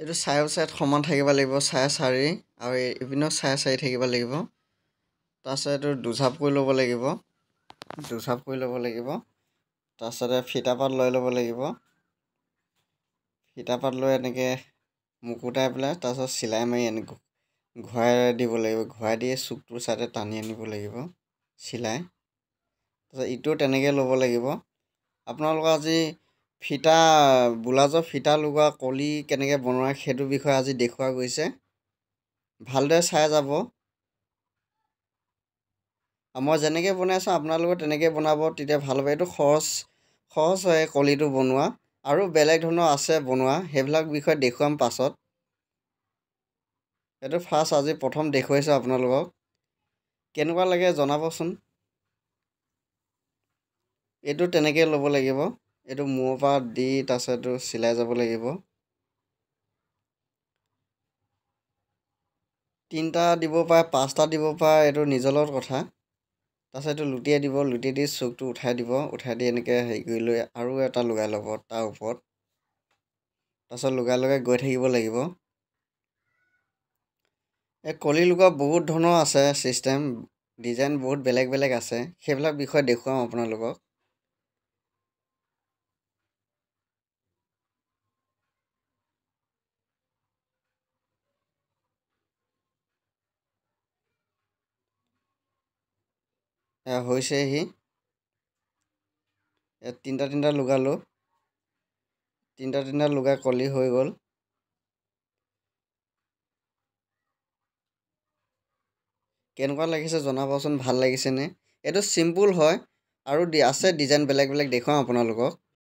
এইটো চাইও চাইড সমান থাকিব লাগিব, চাৰে 4 আৰু ইপিনেও চাৰে 4 থাকিব লাগিব। তাৰপিছত এইটো দুঝাপ কৰি ল'ব লাগিব, তাৰপিছতে ফিতাপাত লৈ ল'ব লাগিব। ফিতাপাত লৈ এনেকৈ মুকুটাই পেলাই তাৰপিছত চিলাই মাৰি এনেকৈ ঘূৰাই দিব লাগিব, ঘূৰাই দি চুকটোৰ ছাইডে টানি আনিব লাগিব চিলাই। তাৰপিছত ইটো তেনেকৈ ল'ব লাগিব। আপোনালোকৰ আজি ফিটা ব্লাউজৰ ফিটা লগোৱা কলি কেনেকৈ বনোৱা সেইটো বিষয়ে আজি দেখুওৱা গৈছে, ভালদৰে চাই যাব। মই যেনেকৈ বনাইছোঁ আপোনালোকে তেনেকৈ বনাব, তেতিয়া ভাল হ'ব। এইটো সহজ হয় কলিটো বনোৱা, আৰু বেলেগ ধৰণৰ আছে বনোৱা, সেইবিলাক বিষয়ে দেখুৱাম পাছত। এইটো ফাৰ্ষ্ট আজি প্ৰথম দেখুৱাইছোঁ আপোনালোকক, কেনেকুৱা লাগে জনাবচোন। এইটো তেনেকৈ ল'ব লাগিব, এইটো মূৰৰ পৰা দি তাৰপিছত এইটো চিলাই যাব লাগিব। 3টা দিব পাৰে, 5টা দিব পাৰে, এইটো নিজৰ লগত কথা। তাৰপিছত এইটো লুটিয়াই দিব, লুটিয়াই দি চুকটো উঠাই দিব, উঠাই দি এনেকৈ হেৰি কৰি লৈ আৰু এটা লগাই ল'ব তাৰ ওপৰত। তাৰপিছত লগাই গৈ থাকিব লাগিব। এই কলি লগোৱা বহুত ধৰণৰ আছে ছিষ্টেম, ডিজাইন বহুত বেলেগ বেলেগ আছে, সেইবিলাক বিষয়ে দেখুৱাম আপোনালোকক। হৈছেহি, 3টা লগালোঁ, 3টা লগাই কলি হৈ গ'ল। কেনেকুৱা লাগিছে জনাবচোন, ভাল লাগিছেনে? এইটো চিম্পুল হয়, আৰু আছে ডিজাইন বেলেগ বেলেগ দেখুৱাম আপোনালোকক।